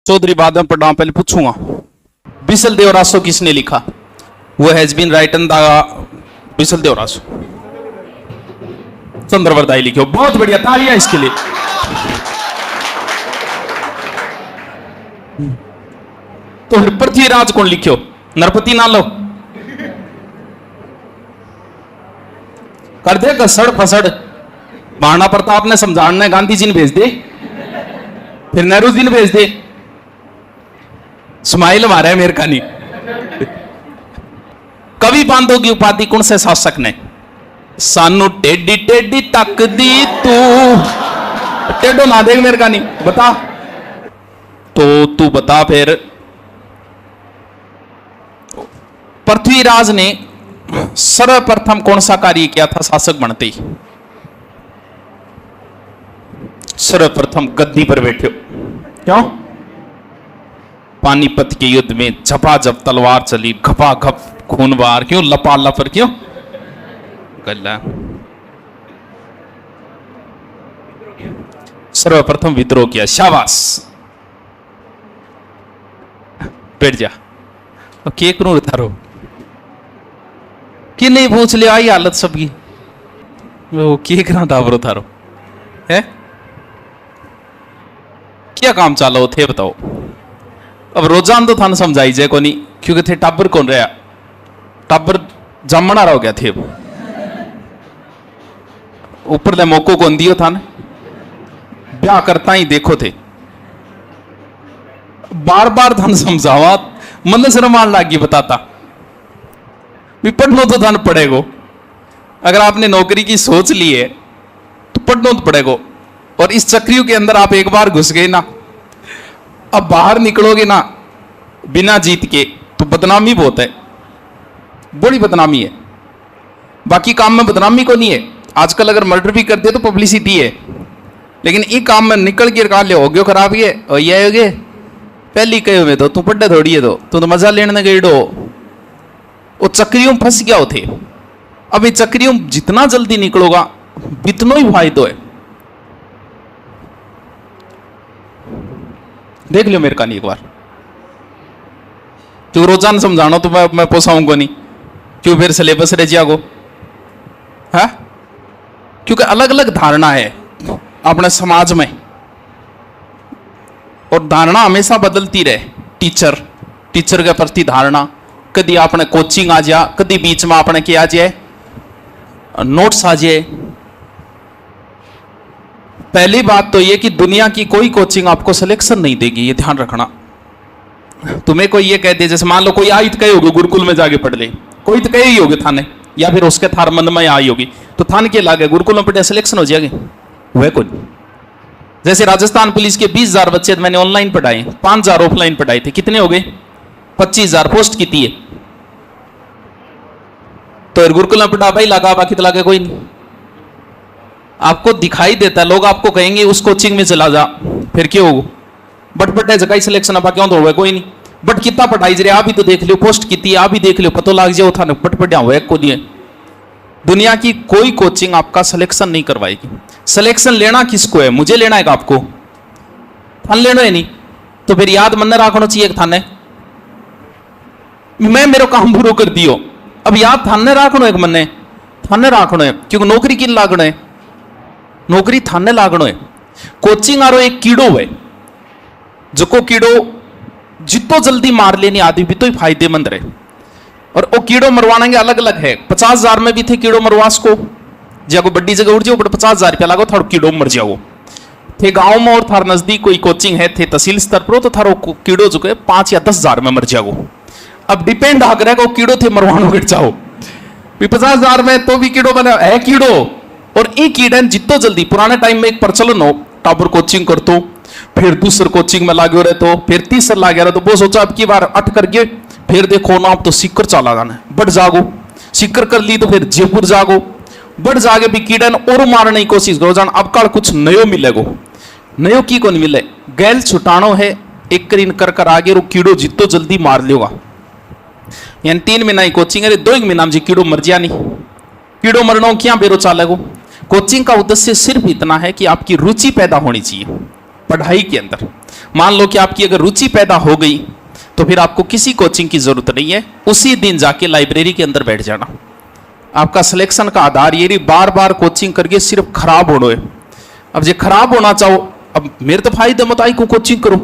चौधरी बाद में पढ़ा, पहले पूछूंगा। बिसल देवरासो किसने लिखा? वो has been written the Bisal Devraso, Chandbardai लिखो। बहुत बढ़िया, तालियां इसके लिए। तो पृथ्वीराज कौन लिखो? नरपति ना लो कर दे कसड़ फसड़। महाराणा प्रताप ने समझाने गांधी जी ने भेज दे, फिर नेहरू जी ने भेज दे। स्माइल मारा है मेरे का नहीं। कवि बांधो की उपाधि कौन से शासक ने? सानू टेडी टेडी तक दी तू। टेडो ना देख मेरे का नहीं, बता। तो तू बता फिर। पृथ्वीराज ने सर्वप्रथम कौन सा कार्य किया था शासक बनते ही? सर्वप्रथम गद्दी पर बैठे। क्यों? पानीपत के युद्ध में झपाझप तलवार चली, घपा घप खून बहार। क्यों? लपा लपर। क्यों? गल्ला। सर्वप्रथम विद्रोह किया। शाबाश, बैठ जा। के करूं उतारो कि नहीं पूछ लिया। आई हालत सबकी। वो के करा दावरो थारो है? क्या काम चालो थे बताओ। अब रोजान तो थाने समझाई जाए को नहीं, क्योंकि थे टाबर कौन रहा? टाबर जमना रहो गया थे। ऊपर ले मौको कौन दियो थाने? ब्याह करता ही देखो थे। बार बार थाने समझावा, मन शर्म आने लगी बताता भी पढ़ना तो थाने पड़ेगो। अगर आपने नौकरी की सोच ली है तो पढ़ना तो पड़ेगो। और इस चक्रियों के अंदर आप एक बार घुस गए ना, अब बाहर निकलोगे ना बिना जीत के तो बदनामी बहुत है, बड़ी बदनामी है। बाकी काम में बदनामी को नहीं है। आजकल अगर मर्डर भी कर दे तो पब्लिसिटी है, लेकिन ये काम में निकल के काल हो गयो खराब ये और ये हो गए पहली कहे हुए तो तू पढ़े थोड़ी है तो मजा लेने गई डो। वो चक्रियों फंस गया थे। अब ये चक्रियों जितना जल्दी निकलोगा इतना ही फायदा है। देख लियो मेरे का नहीं एक बार। क्यों रोजाना समझाना तो मैं पोसाऊंगा नहीं। क्यों फिर सिलेबस रह जागो है? क्योंकि अलग अलग धारणा है अपने समाज में, और धारणा हमेशा बदलती रहे। टीचर के प्रति धारणा, कभी आपने कोचिंग आ जा, कभी बीच में आपने क्या आ जाए नोट्स आ जाए। पहली बात तो यह कि दुनिया की कोई कोचिंग आपको सिलेक्शन नहीं देगी, ये ध्यान रखना। तुम्हें कोई ये कह दे, जैसे मान लो कोई आई तो कहे होगी गुरुकुल में जाके पढ़ ले, कोई तो कहे ही होगी थाने, या फिर उसके थार मन में आई होगी तो थान के लागे गुरुकुल में पढ़े सिलेक्शन हो जाएगी वह कोई। जैसे राजस्थान पुलिस के 20,000 बच्चे मैंने ऑनलाइन पढ़ाए, 5,000 ऑफलाइन पढ़ाए थे। कितने हो गए? 25,000 पोस्ट की थी। तो गुरुकुल में पढ़ा भाई लगा, बाकी तो लगा कोई नहीं। आपको दिखाई देता है, लोग आपको कहेंगे उस कोचिंग में चला जा, फिर क्यों होगा? बट बट जगह ही सिलेक्शन अब क्यों तो हुआ कोई नहीं। बट कितना पढ़ाई जरे आप ही तो देख लियो, पोस्ट कितनी आप ही देख लियो, पता लग जाओ था बट पढ़ा हुआ को नहीं। दुनिया की कोई कोचिंग आपका सिलेक्शन नहीं करवाएगी। सिलेक्शन लेना किसको है? मुझे लेना है कि आपको? थान लेना है नहीं तो फिर याद मन रखना चाहिए थाने मैं मेरे काम पूरा कर दियो। अब याद थाने रखना है, मन थाने रखना है, क्योंकि नौकरी किन लागना है? नौकरी थाने लागना है। कोचिंग आरो एक कीड़ो है, जो को कीड़ो जितो जल्दी मार लेनी आदमी भी तो ही फायदेमंद रहे। और वो कीड़ो मरवाने अलग अलग है। 50,000 में भी थे कीड़ो मरवास को, जाको बड़ी जगह उड़ जाओ बट 50,000 रुपया लागो थारो कीड़ो मर जाओ। थे गांव में और थार नजदीक कोई कोचिंग है, थे तहसील स्तर पर तो थारो कीड़ो जो है 5 या 10,000 में मर जाओ। अब डिपेंड आ करेगा कीड़ो थे मरवानो गिर जाओ 50,000 में तो भी कीड़ो बना है कीड़ो। और एक कीड़े जितो जल्दी, पुराने टाइम में एक प्रचलन हो टाबर कोचिंग कर तो फिर दूसरे कोचिंग में लागो रहे तो फिर तीसर लागे रहे तो वो सोचा अब की बार अट करके फिर देखो ना अब तो सिक्कर चला जाना है, बढ़ जागो। सिक्कर कर ली तो फिर जयपुर जागो, बढ़ जागे भी कीड़े और मारने की कोशिश करो जान। अब कल कुछ नयो मिलेगो, नयो की को नहीं मिले। गैल छुटानो है एक करीन कर कर आगे रो कीड़ो जितो जल्दी मार लियोगा। यानी 3 महीना की कोचिंग है, 2 महीना में जी कीड़ो मर जा नहीं। कीड़ो मरना क्या बेरो चालेगो। कोचिंग का उद्देश्य सिर्फ इतना है कि आपकी रुचि पैदा होनी चाहिए। पढ़ाई के अंदर। मान लो कि आपकी अगर रुचि पैदा हो गई तो फिर आपको किसी कोचिंग की जरूरत नहीं है, उसी दिन जाके लाइब्रेरी के अंदर बैठ जाना। आपका सिलेक्शन का आधार ये नहीं बार बार कोचिंग करके सिर्फ खराब होना है। अब जो खराब होना चाहो, अब मेरे तो फायदे मत आई को कोचिंग करो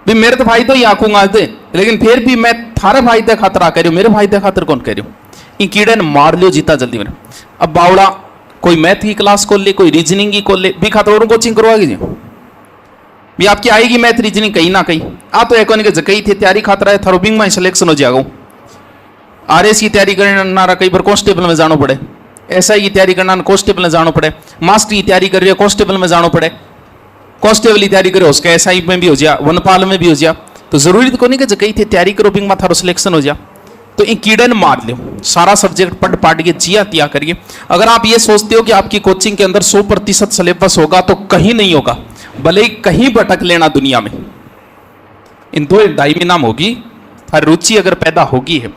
भी, मेरे तो फायदे ही आंखूंगा दे, लेकिन फिर भी मैं थारे फायदे खातर आ कह रही हूँ, मेरे फायदे खातर कौन कह रही हूँ। इन कीड़े ने मार लियो जीता जल्दी मेरे। अब बावड़ा कोई मैथ की क्लास खोल ले, कोई रीजनिंग की खोल ले, भी खातर और कोचिंग करवाएगी जी भी आपकी आएगी मैथ रीजनिंग कहीं ना कहीं। आ तो एक कही थी तैयारी खातर है थारो बिंग में सिलेक्शन हो जाएगा। आरएस की तैयारी करना कई बार कांस्टेबल में जाना पड़े, एसआई की तैयारी करना कांस्टेबल में जाना पड़े, मास्टर की तैयारी कर रही है कांस्टेबल में जाना पड़े, कांस्टेबल की तैयारी करो उसका एसआई में भी हो जा, वनपाल में भी हो जा। तो जरूरी तो नहीं कि कही थी तैयारी करो बिंग में थारो सिलेक्शन हो जा। तो इन कीड़े ने मार लो, सारा सब्जेक्ट पढ़ पाट के जिया तिया करिए। अगर आप ये सोचते हो कि आपकी कोचिंग के अंदर 100% सिलेबस होगा तो कहीं नहीं होगा, भले ही कहीं भटक लेना दुनिया में। इन 2-2.5 में नाम होगी, हर रुचि अगर पैदा होगी है।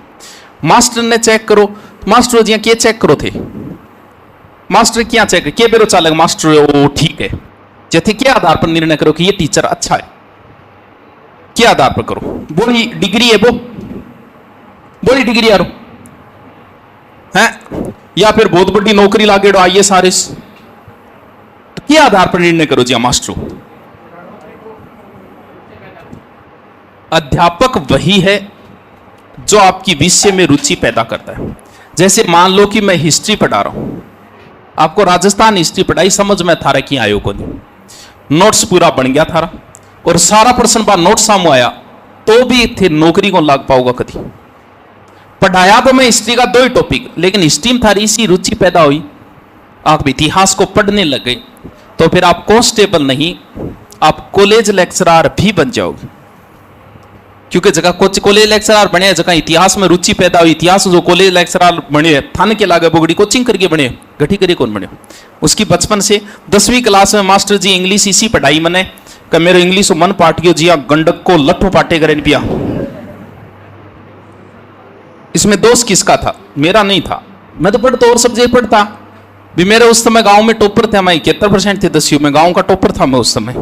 मास्टर ने चेक करो, मास्टर जी क्या चेक करो थे, मास्टर क्या चेक के बेरो चालक मास्टर ओ ठीक है, जैसे क्या आधार पर निर्णय करो कि ये टीचर अच्छा है, क्या आधार पर करो, बोली डिग्री है वो, बोली डिग्री यारो है, या फिर बहुत बड़ी नौकरी लागे आईएएस आरएस, तो क्या आधार पर निर्णय करो जी मास्टर। अध्यापक वही है जो आपकी विषय में रुचि पैदा करता है। जैसे मान लो कि मैं हिस्ट्री पढ़ा रहा हूं, आपको राजस्थान हिस्ट्री पढ़ाई, समझ में थारा की आयो को नहीं, नोट्स पूरा बन गया थारा और सारा प्रश्न बार नोट सामने आया तो भी थे नौकरी को लाग पाऊंगा कभी। पढ़ाया तो मैं हिस्ट्री का 2 ही टॉपिक, लेकिन हिस्ट्री में थारी इसी रुचि पैदा हुई, आप इतिहास को पढ़ने लग गए, तो फिर आप कांस्टेबल नहीं, आप कॉलेज लेक्चरर भी बन जाओगे। क्योंकि जगह कॉलेज लेक्चरर बने, जगह इतिहास में रुचि पैदा हुई, इतिहास जो कॉलेज लेक्चरर बने थाने के लागे बोगड़ी कोचिंग करके बने, घटी करी कौन बने। उसकी बचपन से 10वीं क्लास में मास्टर जी इंग्लिश इसी पढ़ाई मने कि मेरे इंग्लिश मन पाट गयो जिया गंडक को लट्ठो पाटे करे पिया। इसमें दोष किसका था? मेरा नहीं था, मैं तो पढ़ता और सब्जेक्ट पढ़ता भी। मेरे उस समय गांव में टॉपर थे, मैं 71% थे 10वीं में, गांव का टॉपर था मैं उस समय।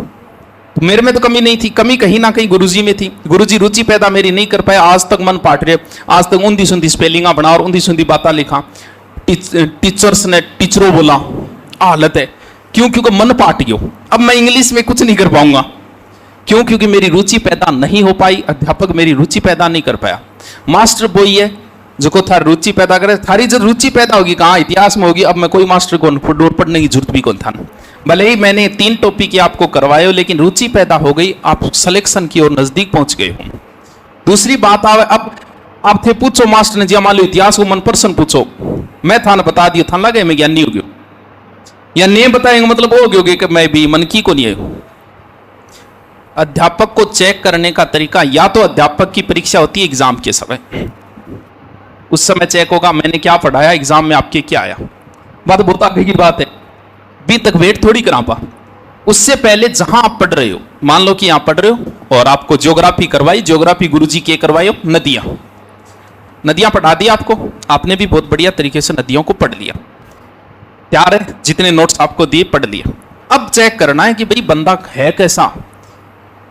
तो मेरे में तो कमी नहीं थी, कमी कहीं ना कहीं गुरुजी में थी। गुरुजी रुचि पैदा मेरी नहीं कर पाए, आज तक मन पाट रहे, आज तक ऊंधी सुंधी स्पेलिंगा बना और ऊंधी सुंधी बातें लिखा। टीचर्स ने टीचरों बोला, हालत है क्यों? क्योंकि मन पाट गयो। अब मैं इंग्लिश में कुछ नहीं कर पाऊंगा, क्यों? क्योंकि मेरी रुचि पैदा नहीं हो पाई, अध्यापक मेरी रुचि पैदा नहीं कर पाया। मास्टर वही है जो को थारी रुचि पैदा करे। थारी जब रुचि पैदा होगी कहाँ? इतिहास में होगी। अब मैं कोई मास्टर को पढ़ने की जरूरत भी कौन था, भले ही मैंने 3 टॉपिक आपको करवाए हो, लेकिन रुचि पैदा हो गई, आप सिलेक्शन की ओर नजदीक पहुंच गए हो। दूसरी बात आवे, अब आप थे पूछो मास्टर ने जी मान लो इतिहास को मन पर्सन पूछो, मैं थाना बता दिया, थाना लगे मैं ज्ञानी हो गयो, या नहीं बताएंगे मतलब वो हो गयो कि मैं भी मन की को नहीं है। अध्यापक को चेक करने का तरीका, या तो अध्यापक की परीक्षा होती है एग्जाम के समय, उस समय चेक होगा मैंने क्या पढ़ाया, एग्जाम में आपके क्या आया। बात बहुत आगे की बात है, अभी तक वेट थोड़ी करा पा। उससे पहले जहां आप पढ़ रहे हो, मान लो कि यहां पढ़ रहे हो और आपको ज्योग्राफी करवाई, ज्योग्राफी गुरुजी के करवाई हो, नदियां पढ़ा दिया आपको, आपने भी बहुत बढ़िया तरीके से नदियों को पढ़ लिया, तैयार है, जितने नोट्स आपको दिए पढ़ लिया। अब चेक करना है कि भाई बंदा है कैसा।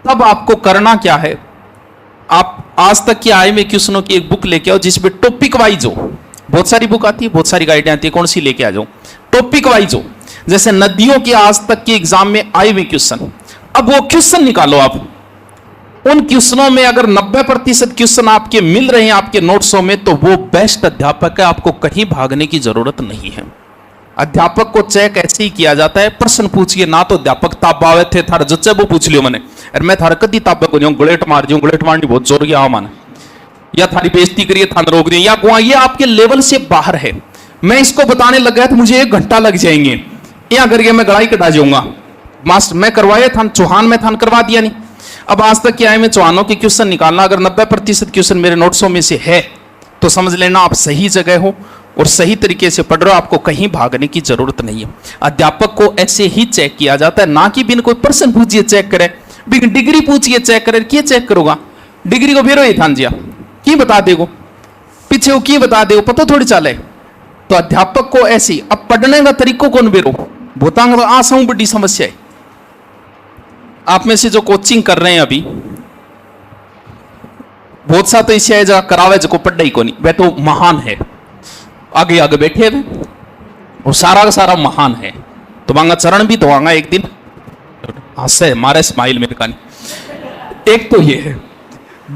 तब आपको करना क्या है, आप आज तक की आए में क्वेश्चनों की एक बुक लेके आओ जिसमें टॉपिक वाइज हो। बहुत सारी बुक आती है, बहुत सारी गाइडें आती है, कौन सी लेके आ जाओ, टॉपिक वाइज हो। जैसे नदियों के आज तक के एग्जाम में आए हुए क्वेश्चन, अब वो क्वेश्चन निकालो आप। उन क्वेश्चनों में अगर 90% क्वेश्चन आपके मिल रहे हैं आपके नोट्सों में, तो वो बेस्ट अध्यापक है, आपको कहीं भागने की जरूरत नहीं है। अध्यापक को चेक ऐसे ही किया जाता है, प्रश्न पूछिए ना, तो अध्यापक ताबावे थे थार जच्चे वो पूछ लियो मैंने, अरे मैं थार कदी ताबक हो जाऊं, गुलेट मार जाऊं, गुलेट मारनी बहुत जोर गया माने, या थारी बेइज्जती करिए थान रोक दिए, या ये आपके लेवल से बाहर है। मैं इसको बताने लग गया तो मुझे 1 घंटा लग जाएंगे, या करके मैं गड़ाई कटा जाऊंगा। मास्टर मैं करवाया था चौहान में थान करवा दिया नहीं। अब आज तक क्या है, मैं चौहानों के क्वेश्चन निकालना, अगर 90% क्वेश्चन मेरे नोट्सों में से है तो समझ लेना आप सही जगह हो और सही तरीके से पढ़ रहे हो, आपको कहीं भागने की जरूरत नहीं है। अध्यापक को ऐसे ही चेक किया जाता है, ना कि बिन कोई प्रश्न पूछिए चेक करे, बिन डिग्री पूछिए चेक करे, क्या चेक करोगा? डिग्री को बेरो ही थान जिया की बता देगो, पीछे वो की बता देगो, पता थोड़ी चाले। तो अध्यापक को ऐसी, अब पढ़ने का तरीको कौन बेरो भूतांग आसाऊ बड़ी समस्या है। आप में से जो कोचिंग कर रहे हैं अभी, बहुत सा तो इसे है जरा करावे जो पढ़ा ही को नहीं, वह तो महान है, आगे आगे बैठे हुए और सारा का सारा महान है, तो मांगा चरण भी धोआंगा एक दिन, हंसे मारे स्माइल मेरे कान। एक तो ये है,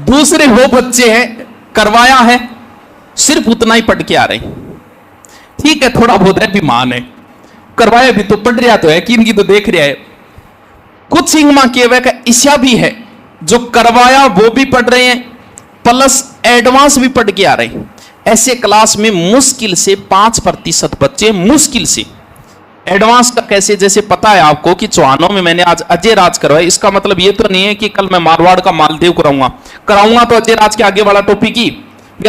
दूसरे वो बच्चे हैं करवाया है सिर्फ उतना ही पढ़ के आ रहे हैं, ठीक है थोड़ा बहुत है भी मान है, करवाया भी तो पढ़ रहा तो है कि इनकी तो देख रहा है। कुछ इंगमा किए हुए का ईशा भी है, जो करवाया वो भी पढ़ रहे हैं प्लस एडवांस भी पढ़ के आ रहे हैं। ऐसे क्लास में मुश्किल से 5% बच्चे, मुश्किल से। एडवांस का कैसे, जैसे पता है आपको कि चौहानों में मैंने आज अजय राज करवाया, इसका मतलब ये तो नहीं है कि कल मैं मारवाड़ का मालदेव कराऊंगा तो अजय राज के आगे वाला टॉपिक ही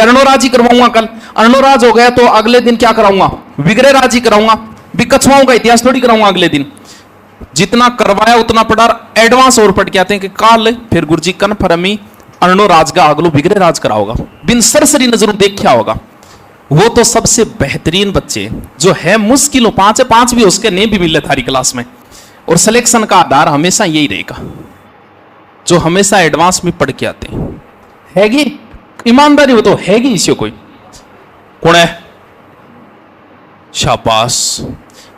अर्णोराज ही करवाऊंगा। कल अर्णोराज हो गया तो अगले दिन क्या कराऊंगा, विग्रह राज ही कराऊंगा, भी कछुआओं का इतिहास थोड़ी कराऊंगा अगले दिन। जितना करवाया उतना पढ़ा, एडवांस और पढ़ के आते हैं कि काल फिर गुरुजी कन्फर्मी अर्णोराज का अगलो विग्रह राज कराओगा, बिन सरसरी नजरों देखा होगा। वो तो सबसे बेहतरीन बच्चे जो है, मुश्किलों 5 है, 5 भी उसके नहीं भी मिले थारी क्लास में। और सिलेक्शन का आधार हमेशा यही रहेगा, जो हमेशा एडवांस में पढ़ के आते हैं। हैगी ईमानदारी, वो तो हैगी इसी कोई कौन है, शाबाश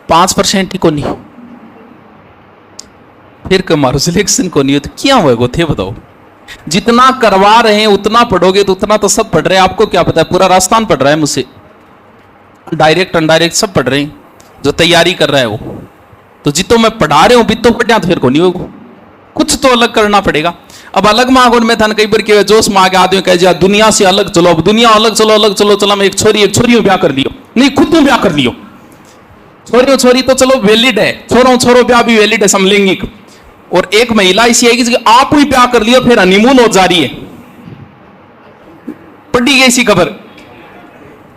5% ही को नहीं, फिर कमारो सिलेक्शन को नहीं हो तो क्या होगा थे बताओ। जितना करवा रहे हैं उतना पढ़ोगे तो उतना तो सब पढ़ रहे हैं, आपको क्या पता है, पूरा राजस्थान पढ़ रहा है मुझसे, डायरेक्ट अनडायरेक्ट सब पढ़ रहे हैं जो तैयारी कर रहा है वो। तो जितो मैं पढ़ा रहे हूं भी तो पढ़ा तो फिर को नहीं होगा, कुछ तो अलग करना पड़ेगा। अब अलग मांगो में था कई बार के जोश मांगे आदमी कह दिया दुनिया से अलग चलो, अब दुनिया अलग चलो चलो मैं एक छोरी ब्याह कर लियो, नहीं खुद तुम ब्याह कर लियो। छोरी तो चलो वैलिड है, छोरो ब्याह भी वैलिड है समलैंगिक। और एक महिला ऐसी है कि आप ही प्यार कर लियो फिर हनीमून हो जा रही है, पढ़ी गई सी खबर।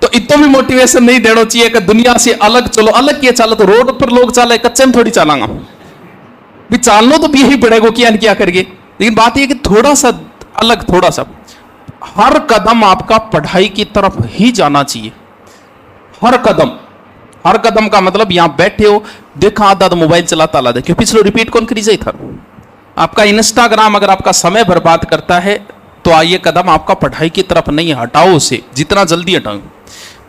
तो इतो भी मोटिवेशन नहीं देना चाहिए कि दुनिया से अलग चलो, अलग किया चलो तो रोड पर लोग चले, कच्चे में थोड़ी चलांगा भी, चालनो तो भी यही पड़ेगा क्या करके। लेकिन बात यह कि थोड़ा सा अलग, थोड़ा सा हर कदम आपका पढ़ाई की तरफ ही जाना चाहिए, हर कदम का मतलब यहां बैठे हो देखा आधा तो मोबाइल चलाता आधा, क्यों पिछले रिपीट कौन करी जाए था। आपका इंस्टाग्राम अगर आपका समय बर्बाद करता है तो आइए कदम आपका पढ़ाई की तरफ नहीं, हटाओ उसे जितना जल्दी हटाओ।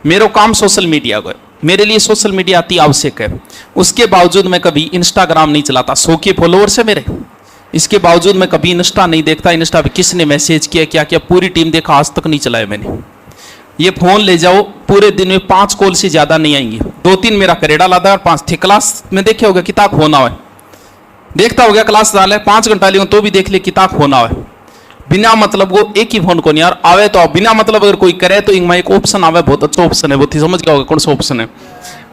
मेरा काम सोशल मीडिया का है, मेरे लिए सोशल मीडिया अति आवश्यक है, उसके बावजूद मैं कभी इंस्टाग्राम नहीं चलाता। 100 के फॉलोअर्स है मेरे, इसके बावजूद मैं कभी इंस्टा नहीं देखता। इंस्टा पे किसने मैसेज किया क्या क्या पूरी टीम देखा, आज तक नहीं चलाया मैंने। ये फोन ले जाओ पूरे दिन में 5 कॉल से ज्यादा नहीं आएंगे, 2-3 मेरा करेड़ा लादा और 5 थे। क्लास में देखे होगा किताब होना है, देखता हो गया क्लास डाले 5 घंटा लियो तो भी देख ले किताब होना है। बिना मतलब वो एक ही फोन को नहीं यार आवे तो बिना मतलब अगर कोई करे तो इनमें एक ऑप्शन आवे, बहुत अच्छा ऑप्शन है, वो थी समझ गया होगा कौन सा ऑप्शन है,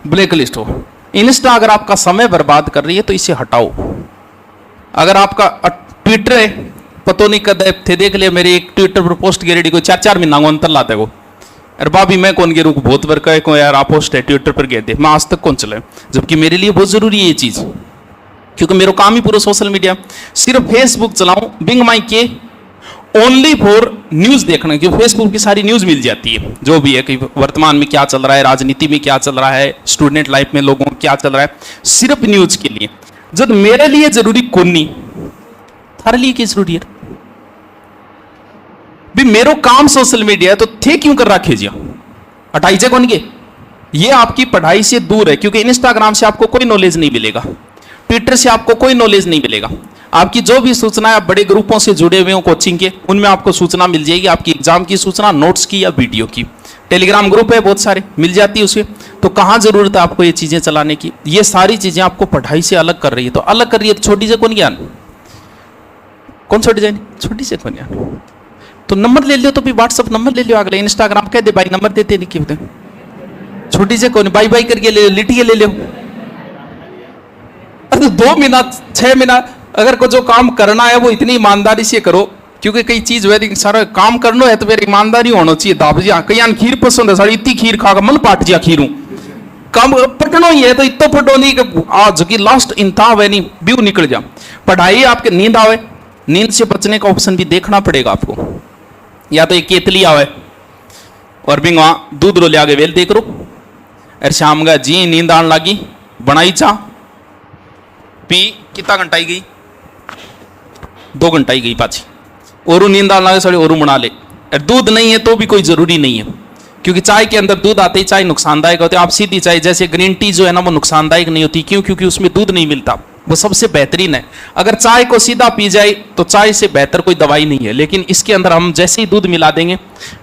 ब्लैक लिस्ट हो। इंस्टा अगर आपका समय बर्बाद कर रही है तो इसे हटाओ। अगर आपका ट्विटर है, पतो नहीं कद थे देख लिया मेरे एक ट्विटर पर पोस्ट की रेडी को 4-4 महीना अंतर लाते को, अरे भाभी मैं कौन गिरूँ बहुत वर्क है को यार आप पोस्ट है ट्विटर पर गए थे, मैं आज तक कौन चले। जबकि मेरे लिए बहुत जरूरी है ये चीज, क्योंकि मेरा काम ही पूरा सोशल मीडिया। सिर्फ फेसबुक चलाऊं बिंग माई के ओनली फॉर न्यूज देखना, क्योंकि फेसबुक की सारी न्यूज मिल जाती है, जो भी है कि वर्तमान में क्या चल रहा है, राजनीति में क्या चल रहा है, स्टूडेंट लाइफ में लोगों को क्या चल रहा है, सिर्फ न्यूज के लिए। जब मेरे लिए जरूरी कौन नहीं, थारे लिए क्या जरूरी है भी, मेरो काम सोशल मीडिया है तो थे क्यों कर रखे जिया हटाई जे कौन के। ये आपकी पढ़ाई से दूर है, क्योंकि इंस्टाग्राम से आपको कोई नॉलेज नहीं मिलेगा, ट्विटर से आपको कोई नॉलेज नहीं मिलेगा। आपकी जो भी सूचना है, आप बड़े ग्रुपों से जुड़े हुए हो कोचिंग के, उनमें आपको सूचना मिल जाएगी, आपकी एग्जाम की सूचना, नोट्स की या वीडियो की। टेलीग्राम ग्रुप है बहुत सारे, मिल जाती है उसमें। तो कहाँ जरूरत है आपको ये चीजें चलाने की। ये सारी चीजें आपको पढ़ाई से अलग कर रही है, तो अलग कर रही है तो छोटी से कौन ज्ञान, कौन छोटी जाए, छोटी से कौन ज्ञान। तो नंबर ले लियो, तो भी व्हाट्सअप नंबर ले लियो, अगले इंस्टाग्राम कह दे भाई नंबर देते नहीं क्यों, छोटी से कौन बाई बाई करके ले लो, लिटिए ले लो। अरे 2 महीना 6 महीना अगर को जो काम करना है वो इतनी ईमानदारी से करो, क्योंकि कई चीज वैसे सारा काम करना है तो फिर ईमानदारी होना चाहिए। दाबजिया कई खीर पसंद है, सारी इतनी खीर खाकर मन पाट जिया खीरू काम पढ़ना ही है तो इतो पढ़ो नहीं कि आज की लास्ट इंता वे नहीं व्यू निकल जा। पढ़ाई आपके नींद आवे, नींद से बचने का ऑप्शन भी देखना पड़ेगा आपको, या तो एक केतली आवे और बिंग वहां दूध रो ले आगे वेल देख रो, अरे शाम का जी नींद आने लगी, बनाई चाह पी, कितना घंटा आई गई 2 घंटा ही गई पाची, और नींद आने लगे साड़ी और बना ले। और दूध नहीं है तो भी कोई जरूरी नहीं है, क्योंकि चाय के अंदर दूध आते ही चाय नुकसानदायक होती है। आप सीधी चाय जैसे ग्रीन टी जो है ना वो नुकसानदायक नहीं होती, क्यों? क्योंकि उसमें दूध नहीं मिलता, वो सबसे बेहतरीन है। अगर चाय को सीधा पी जाए तो चाय से बेहतर कोई दवाई नहीं है, लेकिन इसके अंदर हम जैसे ही दूध मिला देंगे,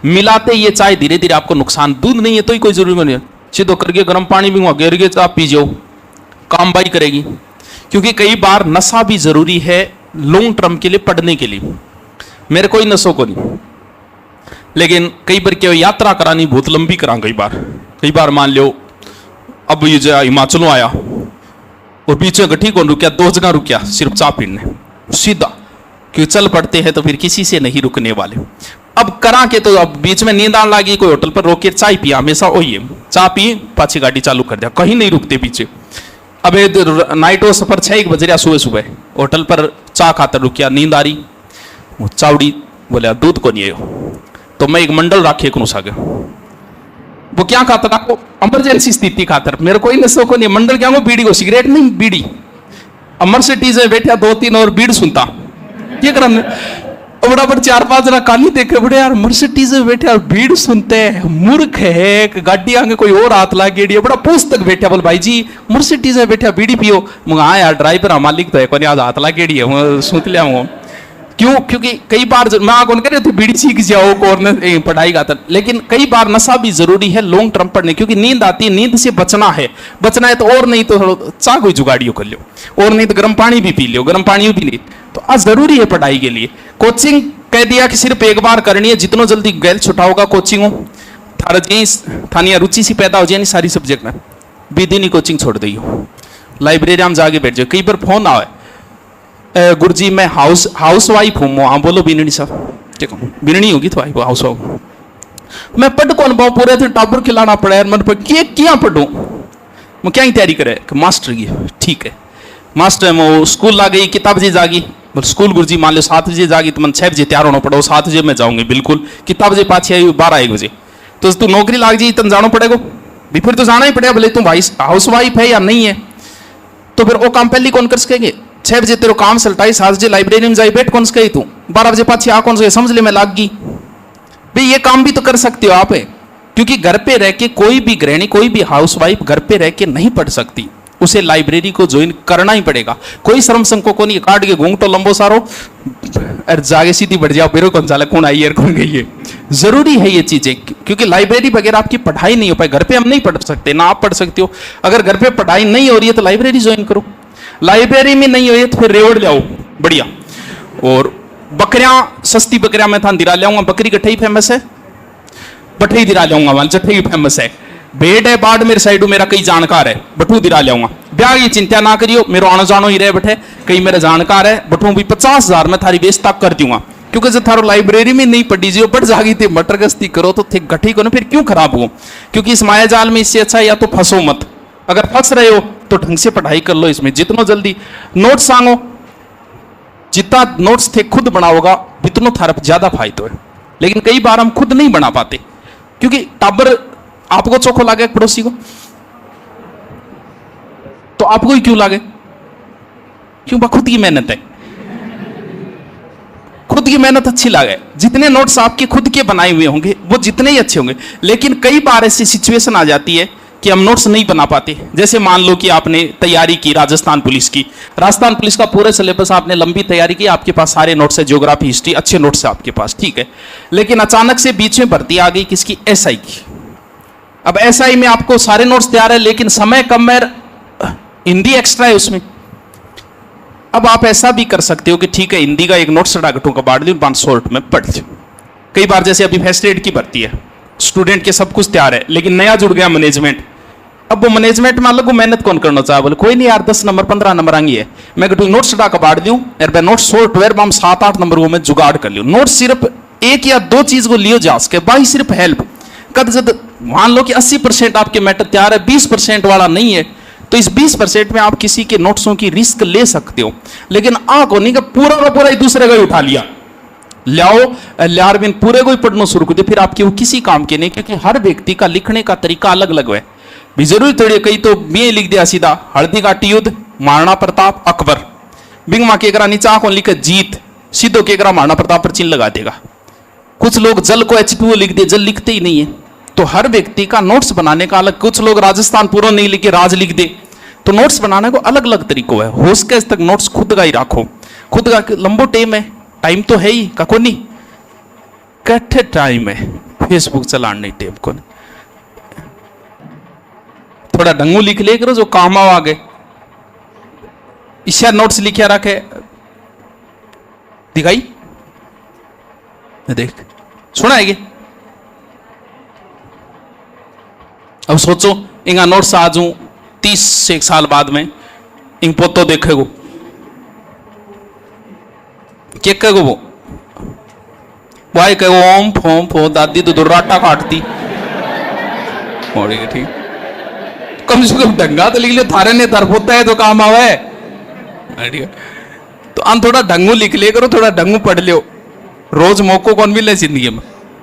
मिलाते ये चाय धीरे धीरे आपको नुकसान, दूध नहीं है तो ही कोई जरूरी नहीं है, सीधो करके गर्म पानी भी गिर के आप पी जाओ, काम बाई करेगी। क्योंकि कई बार नशा भी जरूरी है लॉन्ग टर्म के लिए, पढ़ने के लिए। मेरे कोई नशों को नहीं, लेकिन कई बार क्या यात्रा करानी बहुत लंबी करा, कई बार मान लो अब ये जो हिमाचलों आया और बीच में गठी कौन रुकिया, 2 जगह रुकिया सिर्फ चाय पीने सीधा, क्योंकि चल पड़ते हैं तो फिर किसी से नहीं रुकने वाले। अब करा के तो अब बीच में नींद आने लगी, कोई होटल पर रोक के चाय पिया, हमेशा वही है, चाय पी पाछी गाड़ी चालू कर दिया, कहीं नहीं रुकते पीछे। अब नाइट वो सफर 6 बज रहा, सुबह होटल पर चाय खातर रुकिया, नींद आ रही, वो चावड़ी बोले दूध को नहीं है, तो मैं एक मंडल राखी एक नुसा गया, वो क्या खाता था, इमरजेंसी स्थिति खातर, मेरे कोई नशो को नहीं, मंडल क्या बीड़ी को, सिगरेट नहीं बीड़ी, मर्सिडीज में बैठा 2-3 और बीड़ सुनता, क्या कर बड़ा बड़ा 4-5 जना काली देखे बड़े यार मर्सिडीज में बैठे और बीड़ सुनते हैं, मूर्ख है, गाड़ी आगे कोई और हाथ ला गेड़ी, बड़ा पुस्तक बैठा, बोल भाई जी मर्सिडीज में बैठा बीड़ी पियो, मुझे हाँ यार ड्राइवर मालिक तो है, कोई आज हाथ ला गेड़ी है, सुन लिया हूँ। क्यों? क्योंकि कई बार मैं कौन कह रहे थे बीड़ी सीख जाओ और पढ़ाई का, लेकिन कई बार नशा भी जरूरी है लॉन्ग टर्म पढ़ने, क्योंकि नींद आती है, नींद से बचना है तो और नहीं तो चाह कोई जुगाड़ियों कर लो, और नहीं तो गर्म पानी भी पी लो, गर्म पानी भी नहीं, तो आज जरूरी है पढ़ाई के लिए। कोचिंग कह दिया कि सिर्फ एक बार करनी है, जितना जल्दी गैल छुटा होगा कोचिंग हो, थानी रुचि सी पैदा हो जाए सारी सब्जेक्ट में, बीदी नहीं कोचिंग छोड़ दी हो, लाइब्रेरी में जाके बैठ जाओ। कई बार फोन आए, गुरुजी मैं हाउस वाइफ हूँ, हाँ बोलो बीननी साहब, ठीक है बीननी होगी तो हाउस वाइफ, मैं पढ़ कौन पाऊँ, पूरे दिन टाबर खिलाना पड़ा यार, मन पर क्या पढ़ूँ, मैं क्या ही तैयारी करे, मास्टर की, ठीक है मास्टर मैं स्कूल ला गई, किताब जी जागी, स्कूल गुरुजी मान लो 7 बजे जागी, तो मैं 6 बजे तैयार होना पड़ा, 7 बजे मैं जाऊंगी बिल्कुल, किताब बजे पाछे आई 12-1 बजे, तो तू नौकरी लाग जी तन जाना पड़ेगा भी, फिर तो जाना ही पड़ेगा, भले तुम भाई हाउस वाइफ है या नहीं है, तो फिर वो काम पहले कौन कर सकेंगे, 6 बजे तेरे काम सलटाई, 7 बजे लाइब्रेरी में जाई बैठ कौन सके, तू 12 बजे पाछे आ कौन सके, समझ ले मैं लाग गई भाई, ये काम भी तो कर सकते हो आप, क्योंकि घर पे रह के कोई भी गृहिणी, कोई भी हाउस वाइफ घर पे रह के नहीं पढ़ सकती, उसे लाइब्रेरी को ज्वाइन करना ही पड़ेगा। कोई शर्म संको को नहीं, काट के घूंग तो लंबो सारो और जागे सीधी बढ़ जाओ, फिर कौन साला कौन आई है कौन गई है, जरूरी है ये चीजें, क्योंकि लाइब्रेरी वगैरह आपकी पढ़ाई नहीं हो पाए, घर पे हम नहीं पढ़ सकते ना आप पढ़ सकते हो, अगर घर पे पढ़ाई नहीं हो रही है तो लाइब्रेरी ज्वाइन करो, लाइब्रेरी में नहीं हो रही है तो फिर रेवड़ लाओ बढ़िया, और बकरियां सस्ती बकरियां मैं था दिरा लाऊंगा, बकरी कट्ठई फेमस है, बठई दिरा लाऊंगा, वहां चट्ठई फेमस है, भेड़ है बाढ़ मेरे साइड मेरा कई जानकार है, बटू दिरा लाऊंगा, ब्याह की चिंता ना करियो, मेरा आनो जानो ही रहे बैठे, कई मेरा जानकार है, बटू भी 50,000 में थारी बेचता कर दूंगा, क्योंकि जब थारो लाइब्रेरी में नहीं पढ़ी जो पढ़ जागी थी, मटर गस्ती करो तो थे गठी को ना, फिर क्यों खराब हो, क्योंकि इस माया जाल में इससे अच्छा या तो फंसो मत, अगर फंस रहे हो तो ढंग से पढ़ाई कर लो, इसमें जितना जल्दी नोट्स सांगो, जितना नोट्स थे खुद बनाओगा उतना थारा ज्यादा फायदा है, लेकिन कई बार हम खुद नहीं बना पाते, क्योंकि टाबर आपको चोखो लागे पड़ोसी को, तो आपको ही क्यों लागे, क्यों? खुद की मेहनत है, खुद की मेहनत अच्छी लागे, जितने नोट्स आपके खुद के बनाए हुए होंगे वो जितने ही अच्छे होंगे, लेकिन कई बार ऐसी सिचुएशन आ जाती है कि हम नोट्स नहीं बना पाते, जैसे मान लो कि आपने तैयारी की राजस्थान पुलिस की, राजस्थान पुलिस का पूरे सिलेबस आपने लंबी तैयारी की, आपके पास सारे नोट्स है, ज्योग्राफी हिस्ट्री अच्छे नोट्स है आपके पास, ठीक है, लेकिन अचानक से बीच में भर्ती आ गई किसकी, एसआई की। अब एसआई में आपको सारे नोट्स तैयार है, लेकिन समय कम है, हिंदी एक्स्ट्रा है उसमें। अब आप ऐसा भी कर सकते हो कि ठीक है हिंदी का एक नोट सड़ा घटों का बांट लो, 500 में पढ़ लो। कई बार जैसे अभी फर्स्ट एड की भर्ती है, स्टूडेंट के सब कुछ तैयार है, लेकिन नया जुड़ गया मैनेजमेंट। अब वो मैनेजमेंट में अलग मेहनत कौन करना चाहे, बोले कोई नहीं यार 10 नंबर 15 नंबर आएंगे, मैं घटू नोट सड़ा का बांट दूं यार, मैं नोट सोल्ट वेर हम 7-8 नंबर को मैं जुगाड़ कर लियो। नोट सिर्फ 1 या 2 चीज को लियो जा सके, बाकी सिर्फ हेल्प कद जब मान लो कि 80% आपके मैटर तैयार है, 20% वाला नहीं है, तो इस 20% में आप किसी के नोट्सों की रिस्क ले सकते हो, लेकिन को नहीं कि पूरा का पूरा ही दूसरे का ही उठा लिया, लियार बिन पूरे को ही पढ़ना शुरू कर दिया, फिर आपके वो किसी काम के नहीं, क्योंकि हर व्यक्ति का लिखने का तरीका अलग अलग है। भी जरूरी थोड़ी कई तो मैं लिख दिया सीधा हल्दी घाटी युद्ध, महाराणा प्रताप, अकबर, बिंग माँ के नीचा को लिखे जीत, सीधो के करा महाराणा प्रताप पर चिन्ह लगा देगा। कुछ लोग जल को H2O लिख दे, जल लिखते ही नहीं है। तो हर व्यक्ति का नोट्स बनाने का अलग, कुछ लोग राजस्थान पूरा नहीं लिखे राज लिख दे। तो नोट्स बनाने को अलग अलग तरीकों है। हो सके तक नोट्स खुद का ही राखो, खुद का। लंबो टाइम है, टाइम तो है ही का नहीं, कट्ठे टाइम है फेसबुक चलाने नहीं टाइम को। थोड़ा ढंगू लिख ले करो जो काम आओ आगे। इसे नोट्स लिखा रखे दिखाई देख सुनाएगी। अब सोचो इंगा नोट्स आज 30 एक साल बाद में इंग पोतो देखेगो क्या कहेगो वो भाई कहो ओम फोम फो दादी तो दुर्राटा काटती ठीक। कम से कम ढंगा तो लिख ले, थारे ने तरफ होता है तो काम आवे। तो हम थोड़ा ढंगू लिख ले करो, थोड़ा ढंगू पढ़ लियो, रोज मौको कौन मिले जिंदगी में।